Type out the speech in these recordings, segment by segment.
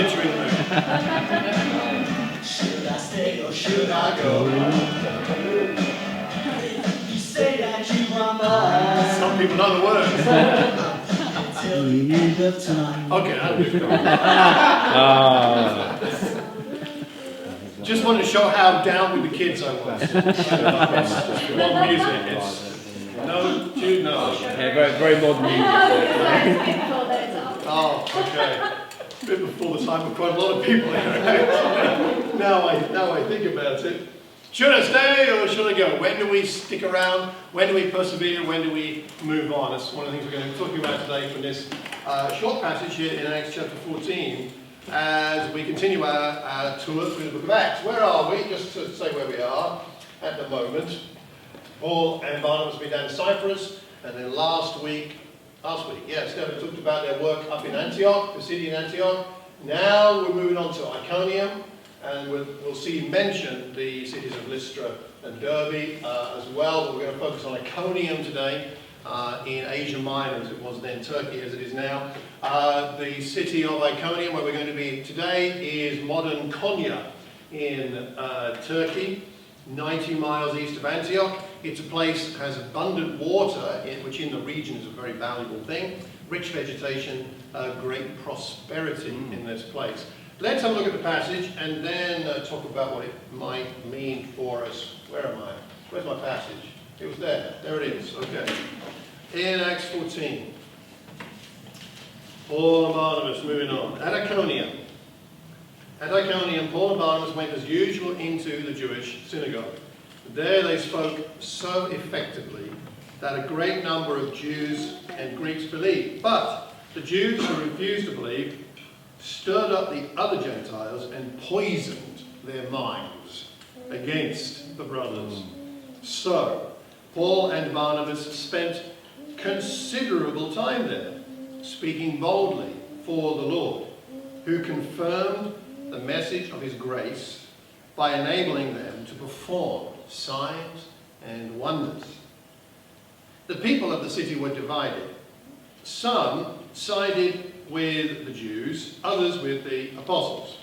get you in the mood. Should I stay or should I go? You say that you are mine. Some people know the words. Until the end of time. Okay, that'll be cool. Just wanted to show how down with the kids I was. Modern music. It's no, Jude, no. Yeah, very modern music. Oh, okay. A bit before the time of quite a lot of people here. Now I think about it. Should I stay or should I go? When do we stick around? When do we persevere? When do we move on? That's one of the things we're going to be talking about today from this short passage here in Acts chapter 14 as we continue our tour through the book of Acts. Where are we? Just to say where we are at the moment. Paul and Barnabas have been down to Cyprus, and then last week, Stephen talked about their work up in Antioch, the city in Antioch. Now we're moving on to Iconium, and we'll see mention the cities of Lystra and Derbe as well, but we're going to focus on Iconium today in Asia Minor, as it was then Turkey, as it is now. The city of Iconium, where we're going to be today, is modern Konya in Turkey, 90 miles east of Antioch. It's a place that has abundant water, which in the region is a very valuable thing. Rich vegetation, great prosperity in this place. Let's have a look at the passage and then talk about what it might mean for us. Where am I? Where's my passage? It was there. There it is. Okay. In Acts 14. Paul and Barnabas, moving on. At Iconium, Paul and Barnabas went as usual into the Jewish synagogue. There they spoke so effectively that a great number of Jews and Greeks believed. But the Jews who refused to believe stirred up the other Gentiles and poisoned their minds against the brothers. So Paul and Barnabas spent considerable time there, speaking boldly for the Lord, who confirmed the message of his grace by enabling them to perform signs and wonders. The people of the city were divided. Some sided with the Jews, others with the apostles.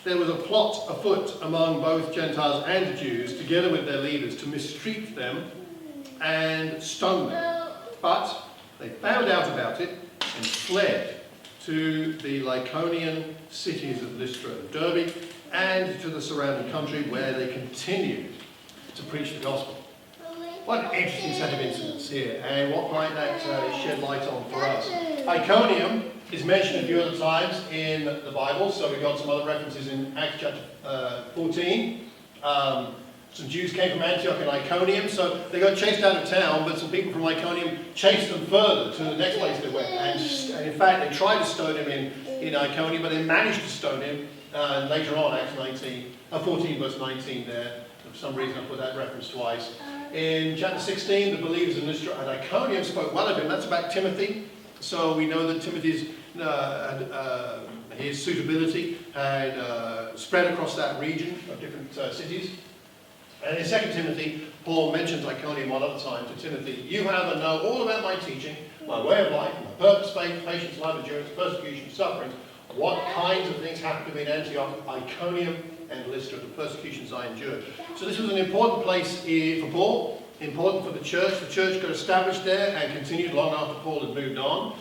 There was a plot afoot among both Gentiles and Jews, together with their leaders, to mistreat them and stone them. But they found out about it and fled to the Lycaonian cities of Lystra and Derbe, and to the surrounding country, where they continued to preach the gospel. What an interesting set of incidents here, and what might that shed light on for us? Iconium is mentioned a few other times in the Bible, so we've got some other references in Acts chapter 14. Some Jews came from Antioch and Iconium, so they got chased out of town, but some people from Iconium chased them further to the next place they went. And in fact, they tried to stone him in Iconium, but they managed to stone him later on, Acts 14 verse 19 there. For some reason I put that reference twice. In chapter 16, the believers in Lystra and Iconium spoke well of him. That's about Timothy. So we know that Timothy's his suitability had spread across that region of different cities. And in 2 Timothy, Paul mentions Iconium one other time to Timothy. You, however, know all about my teaching, my way of life, my purpose, faith, patience, love, endurance, persecution, suffering, what kinds of things happened to me in Antioch, Iconium, and Lystra, the persecutions I endured. So this was an important place for Paul, important for the church. The church got established there and continued long after Paul had moved on.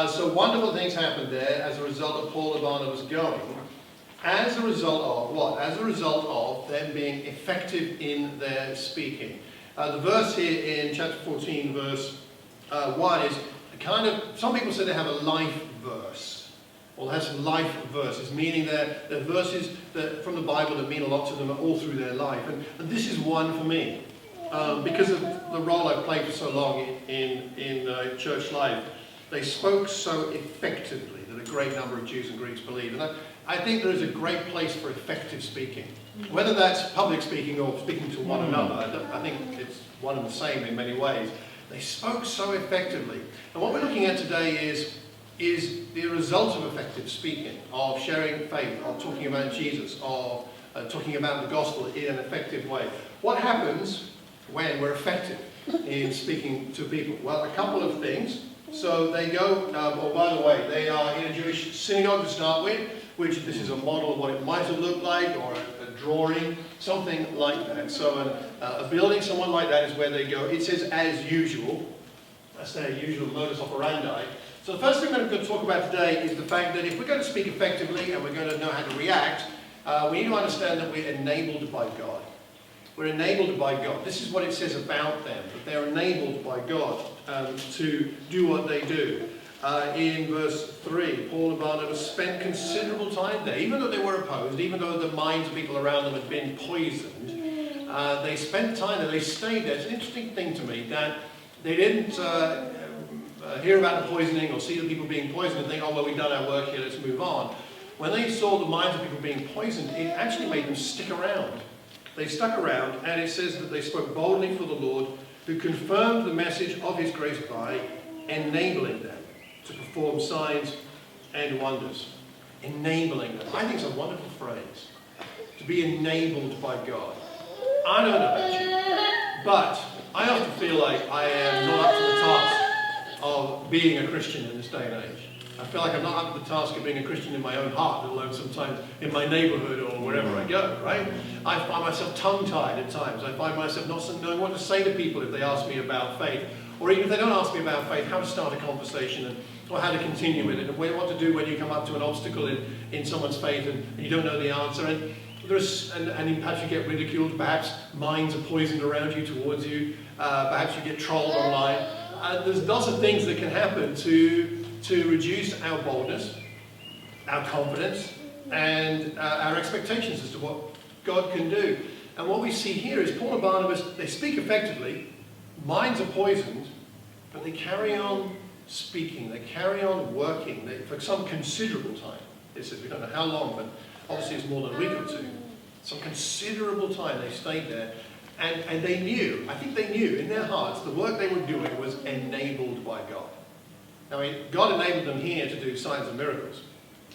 So wonderful things happened there as a result of Paul and Barnabas going. As a result of what? As a result of them being effective in their speaking. The verse here in chapter 14, verse 1 is kind of, some people say they have a life verse, or they have some life verses, meaning they're verses that, from the Bible that mean a lot to them all through their life. And this is one for me, because of the role I've played for so long in church life. They spoke so effectively that a great number of Jews and Greeks believed. And I think there is a great place for effective speaking. Whether that's public speaking or speaking to one another, I think it's one and the same in many ways. They spoke so effectively. And what we're looking at today is the result of effective speaking, of sharing faith, of talking about Jesus, of talking about the gospel in an effective way. What happens when we're effective in speaking to people? Well, a couple of things. So they go, oh, by the way, they are in a Jewish synagogue to start with, which this is a model of what it might have looked like, or a drawing, something like that. So a building, someone like that is where they go. It says as usual. That's their usual modus operandi. So the first thing that I'm going to talk about today is the fact that if we're going to speak effectively and we're going to know how to react, we need to understand that we're enabled by God. We're enabled by God. This is what it says about them, that they're enabled by God to do what they do. In verse 3, Paul and Barnabas spent considerable time there. Even though they were opposed, even though the minds of people around them had been poisoned, they spent time there, they stayed there. It's an interesting thing to me that they didn't hear about the poisoning or see the people being poisoned and think, oh, well, we've done our work here, let's move on. When they saw the minds of people being poisoned, it actually made them stick around. They stuck around, and it says that they spoke boldly for the Lord, who confirmed the message of his grace by enabling them to perform signs and wonders. Enabling them. I think it's a wonderful phrase. To be enabled by God. I don't know about you, but I often feel like I am not up to the task of being a Christian in this day and age. I feel like I'm not up to the task of being a Christian in my own heart, let alone sometimes in my neighborhood or wherever I go, right? I find myself tongue-tied at times. I find myself not knowing what to say to people if they ask me about faith. Or even if they don't ask me about faith, how to start a conversation or how to continue with it, and what to do when you come up to an obstacle in someone's faith and you don't know the answer. And perhaps you get ridiculed, perhaps minds are poisoned around you, towards you, perhaps you get trolled online. There's lots of things that can happen to reduce our boldness, our confidence, and our expectations as to what God can do. And what we see here is Paul and Barnabas, they speak effectively, minds are poisoned, but they carry on speaking, they carry on working for some considerable time. It says, we don't know how long, but obviously it's more than a week or two. Some considerable time they stayed there. And they knew, I think they knew in their hearts, the work they were doing was enabled by God. Now, God enabled them here to do signs and miracles.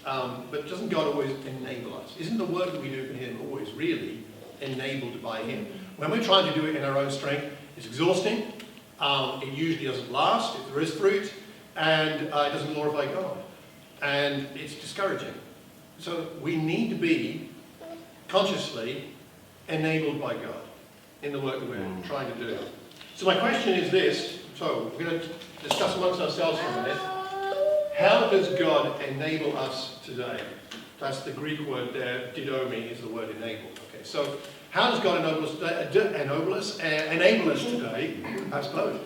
But doesn't God always enable us? Isn't the work that we do for him always really enabled by him? When we're trying to do it in our own strength, it's exhausting. It usually doesn't last if there is fruit. And it doesn't glorify God. And it's discouraging. So we need to be consciously enabled by God in the work that we're trying to do. So my question is this. So we're going to discuss amongst ourselves for a minute. How does God enable us today? That's the Greek word there. Didomi is the word enable. Okay, so how does God enable us today? That's close.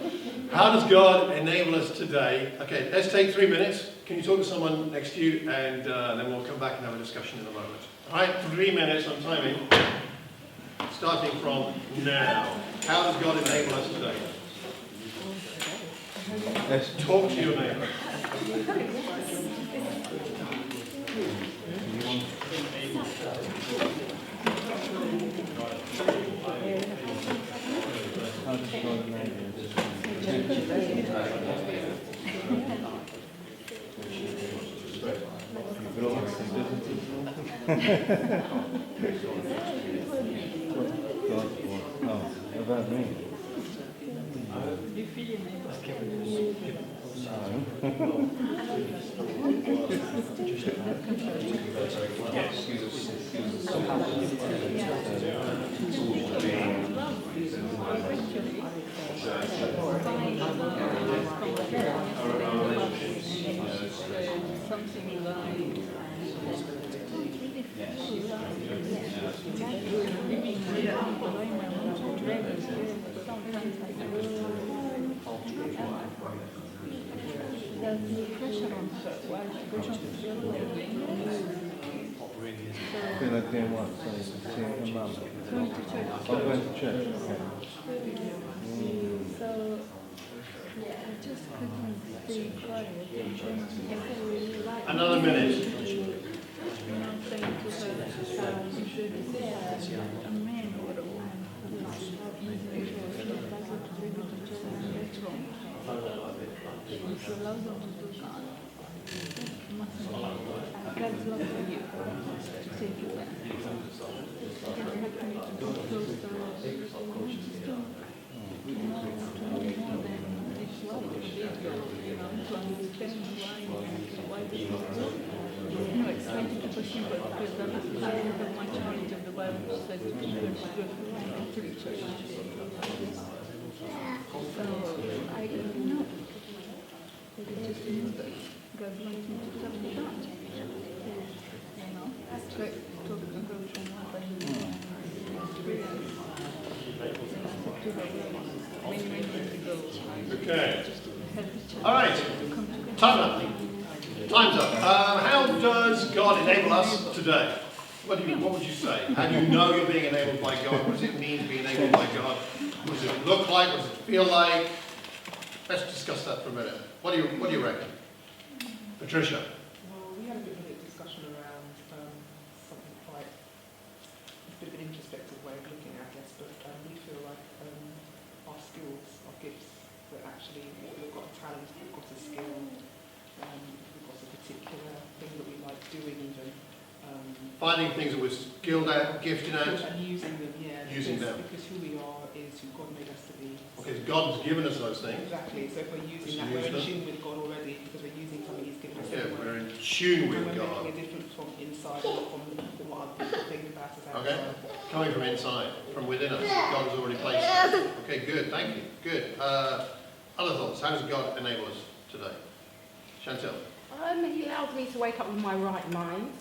How does God enable us today? Okay, let's take 3 minutes. Can you talk to someone next to you, and then we'll come back and have a discussion in a moment. All right, 3 minutes on timing. Starting from now. How does God enable us today? Let's talk to your neighbour. How does God enable about me? Feel like doing what? So seeing your mum? Going to church. Oh, going to church, okay. So, I just couldn't stay quiet. Another minute. I'm not saying to her that you should say a man or a woman who is easily doesn't treat each other, and that's wrong. If you allow them to do that, you mustn't. God's love for you to take you back. You can help me to go closer to know more than this why they did go, to understand why this is good. It's trying to push you, but because that's part of my challenge of the Bible says to people to go and preach. So I don't know. But I just know that God wants me to tell me that. That's great. Talking about from what I experience. Many years ago. Okay. All right. Time up. Time's up. How does God enable us today? What would you say? How do you know you're being enabled by God? What does it mean to be enabled by God? What does it look like? What does it feel like? Let's discuss that for a minute. What do you reckon? Patricia? Well, we had a bit of a discussion around something quite a bit of an introspective way of looking at it, but we feel like our skills, our gifts, that actually we've got a talent, we've got a skill, we've got a particular thing that we like doing even. Finding things that we're skilled at, gifted at. And using them, yeah. Using them. Because who we are is who God made us to be. Okay, God's given us those things. Exactly, so if we're using that, we're in tune with God already, because we're using something He's given us. Yeah, anyway. we're in tune And with we're God. making a difference from inside, not from what other people think about us outside. Okay, coming from inside, from within us. God has already placed it. Okay, good, thank you. Good. Other thoughts? How does God enable us today? Chantel? He allows me to wake up with my right mind.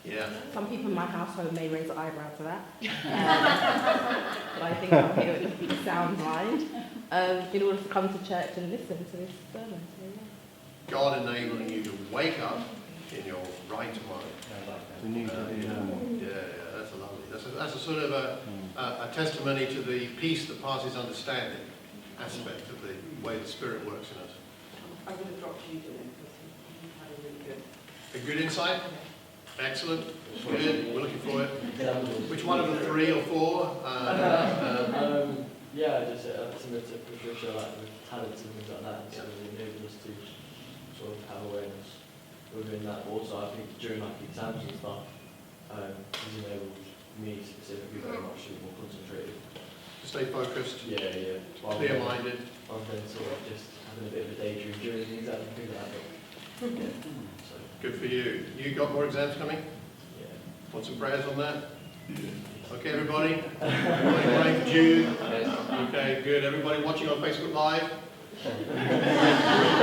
Yeah. Some people in my household may raise an eyebrow to that. But I think I'm here with a completely sound mind in order to come to church and listen to this sermon. So, yeah. God enabling you to wake up in your right mind. We need to be Yeah, that's a lovely. That's a sort of a testimony to the peace that passes understanding aspect of the way the Spirit works in us. I would have dropped you in because you had a really good. A good insight? Excellent. Good. We're looking for it. Which one of the 3 or 4? Yeah, just similar to Patricia, like with talents and things like that. So it enables us to sort of have awareness within that. Also, I think during like exams and stuff, it's enabled me specifically very much to be more concentrated. To stay focused, Yeah. clear-minded. Rather than sort of just having a bit of a daydream during the exam and things like that. But, yeah. So, Good for you. You got more exams coming? yeah. Want some prayers on that? Okay, everybody? Everybody praying for Jude? Okay, good. Everybody watching on Facebook Live?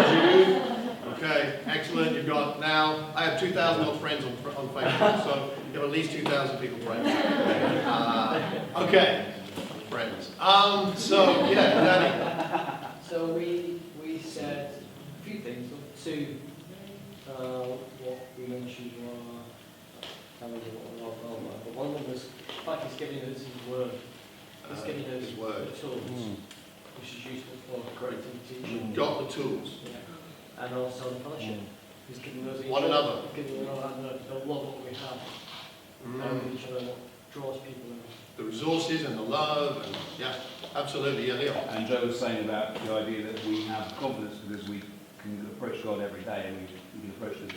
Jude? Okay, excellent. You've got now, I have 2,000 odd friends on Facebook, so you have at least 2,000 people praying. Okay, friends. So, yeah, Danny. So we said a few things. Two, what we mentioned were, I can't remember what but one of them was like he's giving us his word. He's giving us His word. the tools, which is useful for correcting teaching. We've got the tools. Yeah. And also the fellowship. He's giving us each One another. Giving one another the love that we have. And each other draws people in. The resources and the love, and yeah, absolutely, yeah, Leo. And Joe was saying about the idea that we have confidence because we can approach God every day and we can approach the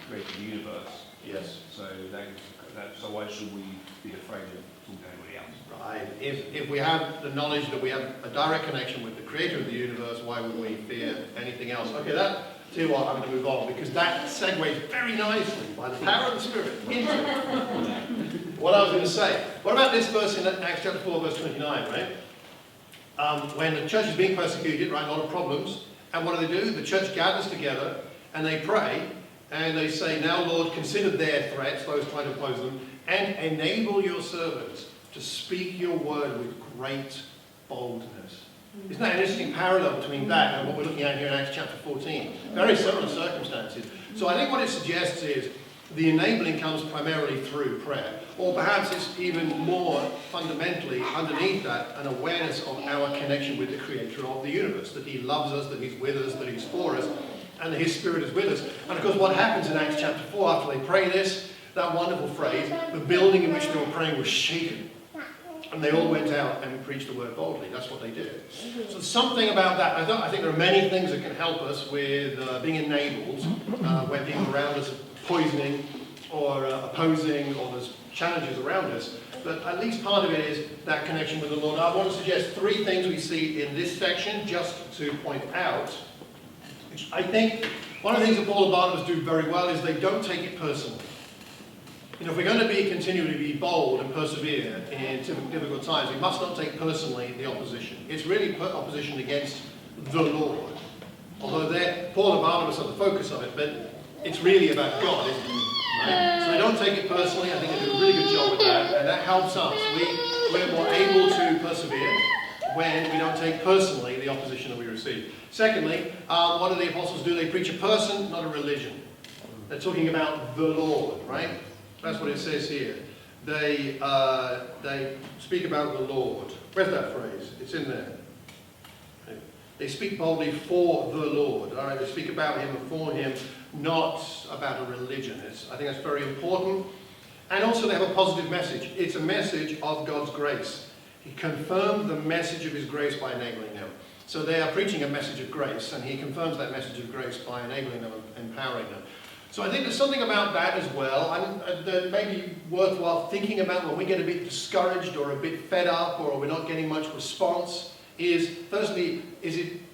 creator of the universe. Yes. So so why should we be afraid of talking to anybody else? Right. If we have the knowledge that we have a direct connection with the creator of the universe, why would we fear anything else? Okay, tell you what, I'm going to move on because that segues very nicely by the power of the Spirit into what I was going to say. What about this verse in Acts chapter 4, verse 29, right? When the church is being persecuted, right, a lot of problems, and what do? The church gathers together and they pray and they say, now Lord, consider their threats, those trying to oppose them, and enable your servants to speak your word with great boldness. Isn't that an interesting parallel between that and what we're looking at here in Acts chapter 14? Very similar circumstances. So I think what it suggests is the enabling comes primarily through prayer. Or perhaps it's even more fundamentally underneath that an awareness of our connection with the creator of the universe, that he loves us, that he's with us, that he's for us, and that his Spirit is with us. And of course what happens in Acts chapter 4 after they pray this, that wonderful phrase, the building in which they were praying was shaken. And they all went out and preached the word boldly. That's what they did. So something about that. I think there are many things that can help us with being enabled when people around us are poisoning or opposing, or there's challenges around us, but at least part of it is that connection with the Lord. I want to suggest 3 things we see in this section, just to point out, which I think one of the things that Paul and Barnabas do very well is they don't take it personally. You know, if we're going to continually be bold and persevere in difficult times, we must not take personally the opposition. It's really opposition against the Lord. Although Paul and Barnabas are the focus of it, but it's really about God, isn't it? Right? So they don't take it personally. I think they do a really good job with that, and that helps us. We're more able to persevere when we don't take personally the opposition that we receive. Secondly, what do the apostles do? They preach a person, not a religion. They're talking about the Lord, right? That's what it says here. They speak about the Lord. Where's that phrase? It's in there. They speak boldly for the Lord. All right, they speak about him and for him, not about a religion. I think that's very important. And also they have a positive message. It's a message of God's grace. He confirmed the message of his grace by enabling them. So they are preaching a message of grace, and he confirms that message of grace by enabling them and empowering them. So I think there's something about that as well, and that may be worthwhile thinking about when we get a bit discouraged or a bit fed up or we're not getting much response. Firstly,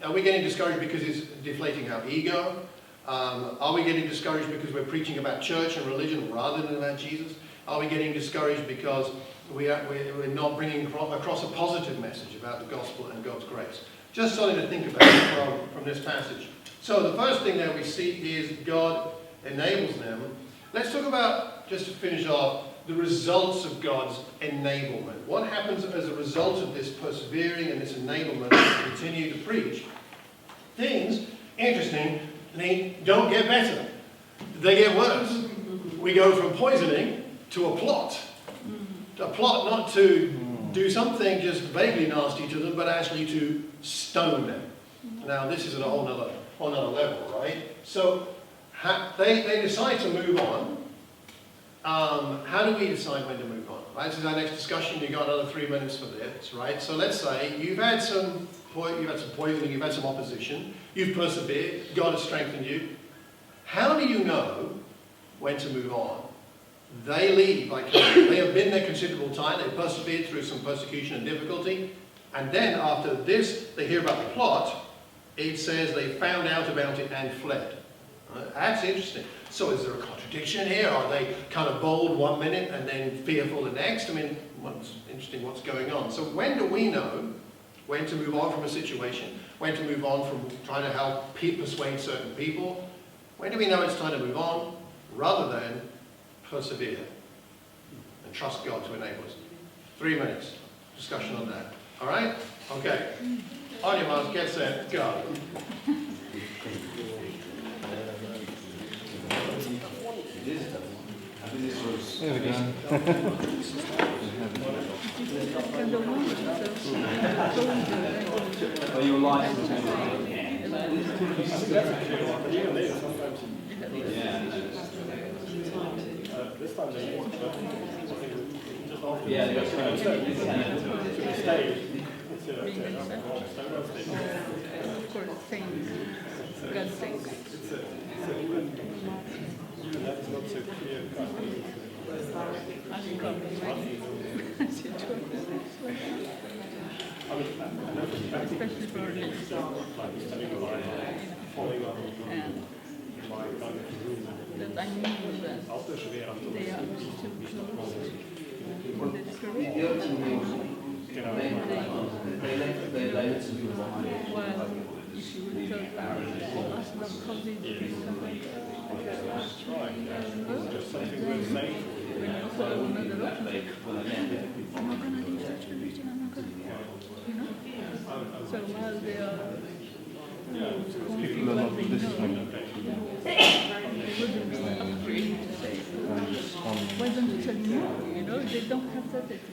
are we getting discouraged because it's deflating our ego? Are we getting discouraged because we're preaching about church and religion rather than about Jesus? Are we getting discouraged because we're not bringing across a positive message about the gospel and God's grace? Just something to think about from this passage. So the first thing that we see is God enables them. Let's talk about, just to finish off, the results of God's enablement. What happens as a result of this persevering and this enablement to continue to preach? Things, interestingly, don't get better. They get worse. We go from poisoning to a plot. A plot not to do something just vaguely nasty to them, but actually to stone them. Now, this is at a whole nother level, right? So, they decide to move on. How do we decide when to move on? Right, this is our next discussion. You've got another 3 minutes for this, right? So let's say you've had some poisoning, you've had some opposition, you've persevered, God has strengthened you. How do you know when to move on? They leave. They have been there considerable time. They've persevered through some persecution and difficulty. And then after this, they hear about the plot. It says they found out about it and fled. That's interesting. So is there a contradiction here? Are they kind of bold 1 minute and then fearful the next? I mean, what's interesting what's going on. So when do we know when to move on from a situation? When to move on from trying to help persuade certain people? When do we know it's time to move on rather than persevere and trust God to enable us? 3 minutes. Discussion on that. All right? Okay. On your marks, get set, go. There we go. Are you licensed? Yeah, they got of course, things, God things. That's not so clear cut. Especially for religious. Following up And my kind of room. that I knew that they are too close to the discouragement. Well, if you would ask them how they do it, That's right. Just something worth saying. when you follow another option, I'm not going to do such a religion, I'm not going to, you know? So while they are people are not listening. they wouldn't be afraid to say, why don't you tell me more? You know, they don't have that attitude.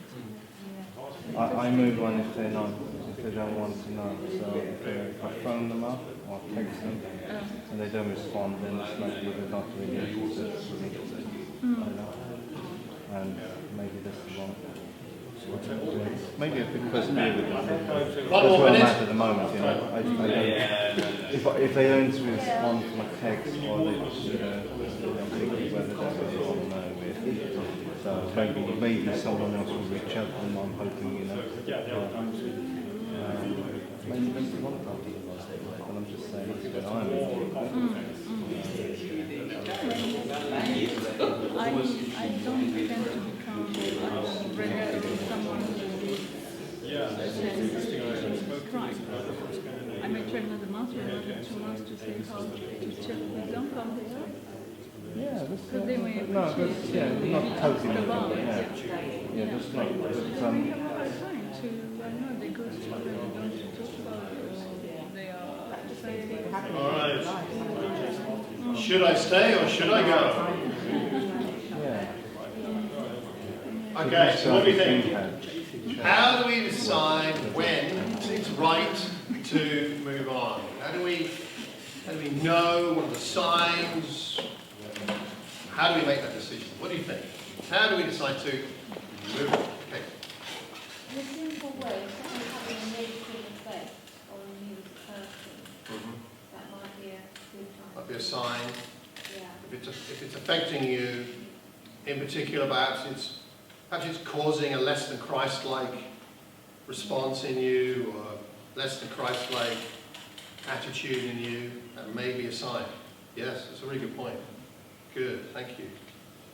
I move on if they don't want to know. So if I phone them up or text them and they don't respond, then it's likely they're not really interested in me. And maybe that's the wrong. Maybe if we persevere with it. That's One more where I'm minute. at the moment, you know. I don't, if they don't respond to my text, or they, you know, I'm thinking whether they're going to no with. So maybe someone else will reach out to them. I'm hoping, you know. Maybe they want to talk to them, but I'm just saying it's good. I'm. I don't intend to become someone who says Christ. I may try another month or another 2 months to see how to check the don't come here. Yeah, Because they may no, that's, yeah, not totally. Yeah, that's not. But, we have a hard time to, I know they go to children who don't talk about it, or they are saying, All right. Should I stay or should I go? yeah. Okay, so what do you think? How do we decide when it's right to move on? How do we know? What are the signs? How do we make that decision? What do you think? How do we decide to move on? Okay. The simple way of having a negative effect on you as a person, that might be a good time. Might be a sign. Yeah. If it's affecting you, in particular, perhaps it's causing a less than Christ-like response in you, or less than Christ-like attitude in you, that may be a sign. Yes, that's a really good point. Good, thank you.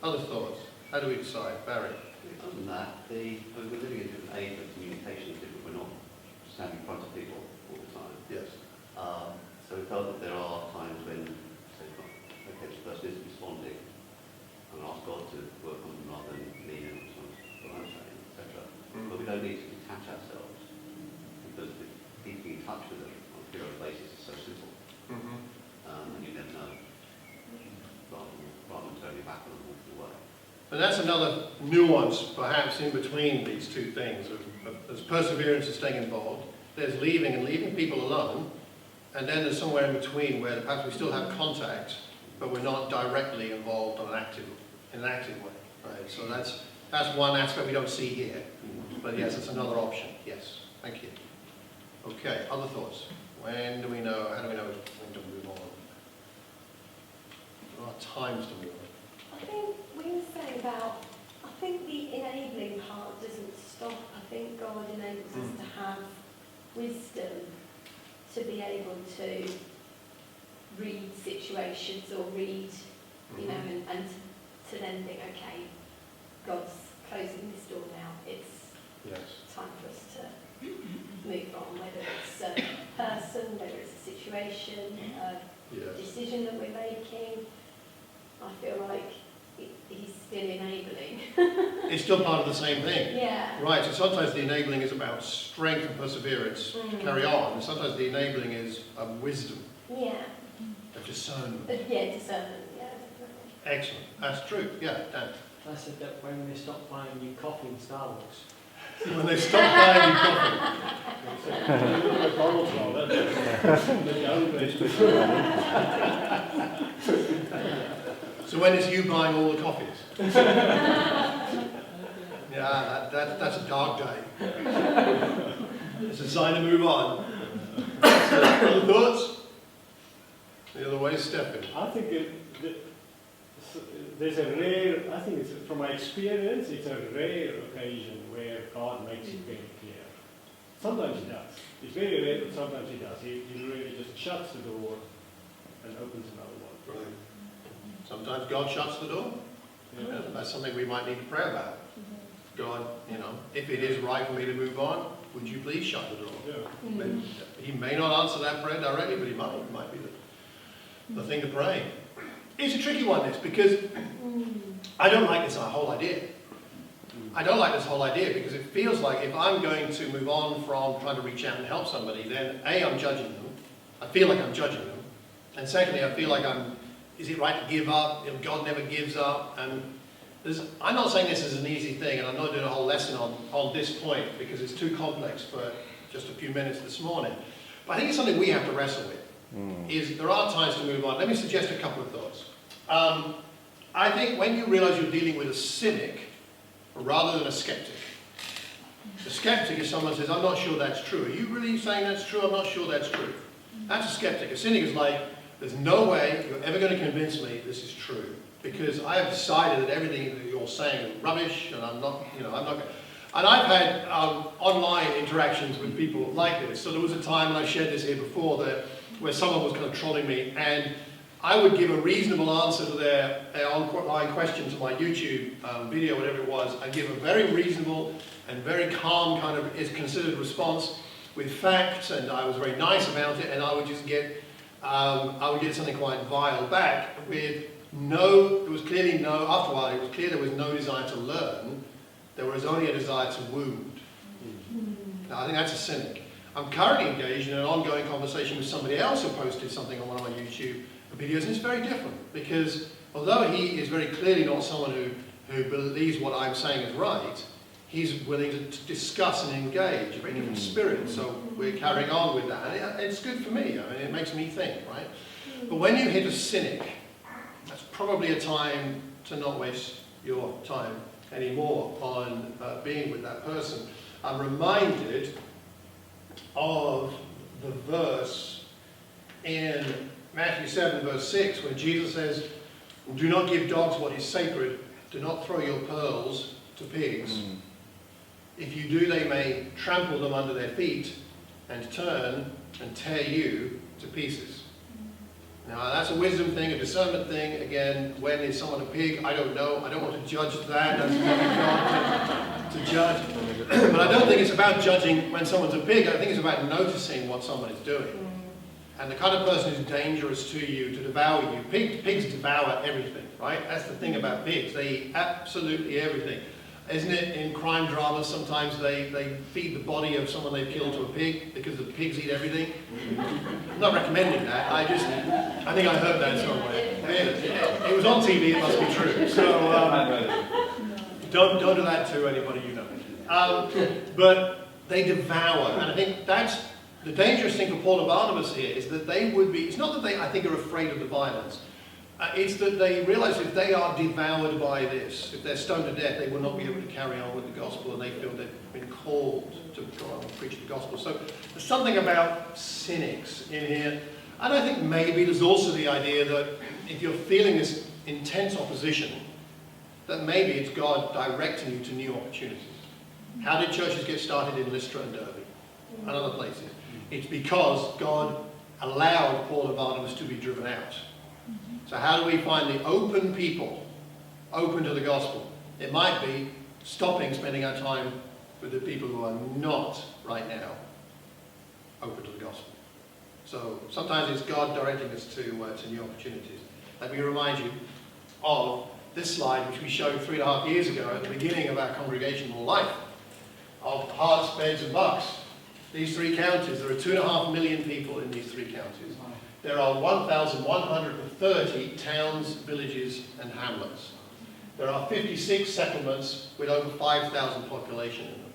Other thoughts? How do we decide? Barry? Other than that, we're living in a different age where communication is different. We're not standing in front of people all the time. Yes. So we felt that there are times when, say, okay, this person is responding, and ask God to work on them rather than lean in on what I'm saying, etc. But we don't need to detach ourselves, because keeping in touch with them on a periodic basis is so simple. And you never know, rather than turning back on them walking away. And that's another nuance, perhaps, in between these two things. There's perseverance and staying involved. There's leaving and leaving people alone. And then there's somewhere in between where perhaps we still have contact, but we're not directly involved in an active way. Right? So that's one aspect we don't see here. But yes, it's another option. Yes, thank you. Okay, other thoughts? When do we know? How do we know when to move on? There are times to move on. I think we were saying about, I think the enabling part doesn't stop. I think God enables us to have wisdom to be able to read situations or read, you know, and to then think, okay, God's closing this door now. It's time for us to move on, whether it's a person, whether it's a situation, a decision that we're making. I feel like he's still enabling. It's still part of the same thing. Yeah. Right, so sometimes the enabling is about strength and perseverance to carry on, and sometimes the enabling is wisdom. Yeah. A discernment. Yeah, discernment, yeah, definitely. Excellent. That's true. Yeah, Dan. I said that when they stop buying you coffee in Starbucks. When they stop buying you coffee. So when it's you buying all the coffees? Yeah, that's a dark day. It's a sign to move on. Other thoughts? The other way, Stephen. I think there's a rare, I think it's, from my experience, it's a rare occasion where God makes it very clear. Sometimes he does. It's very rare, but sometimes he does. He really just shuts the door and opens another one. Right. Sometimes God shuts the door. Yeah, that's something we might need to pray about. God, you know, if it is right for me to move on, would you please shut the door? Yeah. He may not answer that prayer directly, but he might. It might be the thing to pray. It's a tricky one, this, because I don't like this whole idea. I don't like this whole idea because it feels like if I'm going to move on from trying to reach out and help somebody, then A, I'm judging them. I feel like I'm judging them. And secondly, I feel like is it right to give up? You know, God never gives up. And I'm not saying this is an easy thing, and I'm not doing a whole lesson on this point because it's too complex for just a few minutes this morning. But I think it's something we have to wrestle with. Is there are times to move on. Let me suggest a couple of thoughts. I think when you realize you're dealing with a cynic rather than a skeptic, The skeptic is someone who says, I'm not sure that's true. Are you really saying that's true? I'm not sure that's true. That's a skeptic. A cynic is like, there's no way you're ever going to convince me this is true, because I have decided that everything that you're saying is rubbish, and I'm not going to. And I've had online interactions with people like this. So there was a time, and I've shared this here before, where someone was kind of trolling me, and I would give a reasonable answer to their online question to my YouTube video, whatever it was. I'd give a very reasonable and very calm kind of is considered response with facts, and I was very nice about it, and I would just get something quite vile back with there was clearly no, after a while it was clear there was no desire to learn, there was only a desire to wound. Now I think that's a cynic. I'm currently engaged in an ongoing conversation with somebody else who posted something on one of my YouTube videos, and it's very different, because although he is very clearly not someone who believes what I'm saying is right, he's willing to discuss and engage, a very different spirit, so we're carrying on with that. And it's good for me, I mean, it makes me think, right? But when you hit a cynic, that's probably a time to not waste your time anymore on being with that person. I'm reminded of the verse in Matthew 7, verse 6, when Jesus says, do not give dogs what is sacred, do not throw your pearls to pigs. If you do, they may trample them under their feet and turn and tear you to pieces. Now, that's a wisdom thing, a discernment thing. Again, when is someone a pig? I don't know. I don't want to judge that. That's probably God to judge. But I don't think it's about judging when someone's a pig. I think it's about noticing what someone is doing. And the kind of person who's dangerous to you, to devour you. Pigs devour everything, right? That's the thing about pigs. They eat absolutely everything. Isn't it in crime dramas sometimes they feed the body of someone they've killed to a pig because the pigs eat everything? I'm not recommending that. I think I heard that somewhere. It was on TV, it must be true. So don't do that to anybody you know. But they devour, and I think that's the dangerous thing for Paul and Barnabas here, is that they would be, it's not that they, I think, are afraid of the violence. It's that they realize if they are devoured by this, if they're stoned to death, they will not be able to carry on with the gospel, and they feel they've been called to go on and preach the gospel. So there's something about cynics in here. And I think maybe there's also the idea that if you're feeling this intense opposition, that maybe it's God directing you to new opportunities. How did churches get started in Lystra and Derby and other places? It's because God allowed Paul and Barnabas to be driven out. So how do we find the open people, open to the gospel? It might be stopping spending our time with the people who are not right now open to the gospel. So sometimes it's God directing us to new opportunities. Let me remind you of this slide, which we showed 3.5 years ago at the beginning of our congregational life, of Hearts, Beds and Bucks. These three counties, there are 2.5 million people in these three counties. There are 1,130 towns, villages and hamlets. There are 56 settlements with over 5,000 population in them.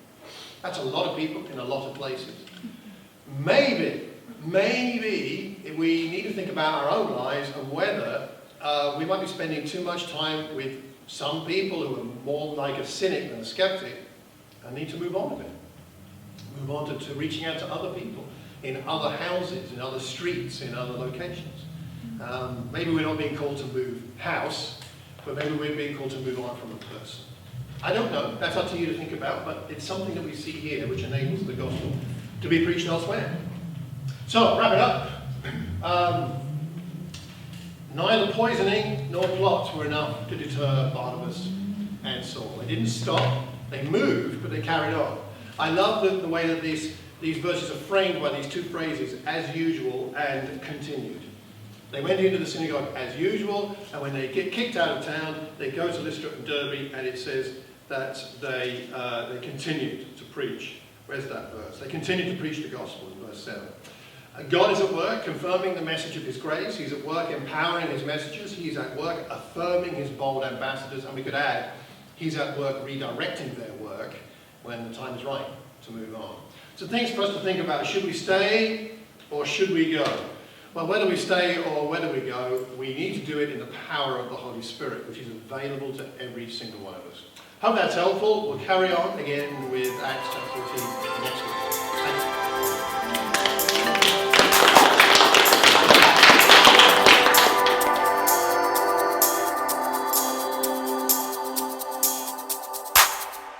That's a lot of people in a lot of places. Maybe we need to think about our own lives and whether we might be spending too much time with some people who are more like a cynic than a skeptic and need to move on a bit. Move on to reaching out to other people in other houses, in other streets, in other locations. Maybe we're not being called to move house, but maybe we're being called to move on from a person. I don't know, that's up to you to think about, but it's something that we see here which enables the gospel to be preached elsewhere. So, wrap it up. Neither poisoning nor plots were enough to deter Barnabas and Saul. They didn't stop, they moved, but they carried on. I love the way that these verses are framed by these two phrases, as usual and continued. They went into the synagogue as usual, and when they get kicked out of town, they go to Lystra and Derby, and it says that they continued to preach. Where's that verse? They continued to preach the gospel in verse 7. God is at work confirming the message of his grace. He's at work empowering his messengers. He's at work affirming his bold ambassadors. And we could add, he's at work redirecting their work when the time is right to move on. So things for us to think about. Should we stay or should we go? Well, whether we stay or whether we go, we need to do it in the power of the Holy Spirit, which is available to every single one of us. Hope that's helpful. We'll carry on again with Acts chapter 14 next week.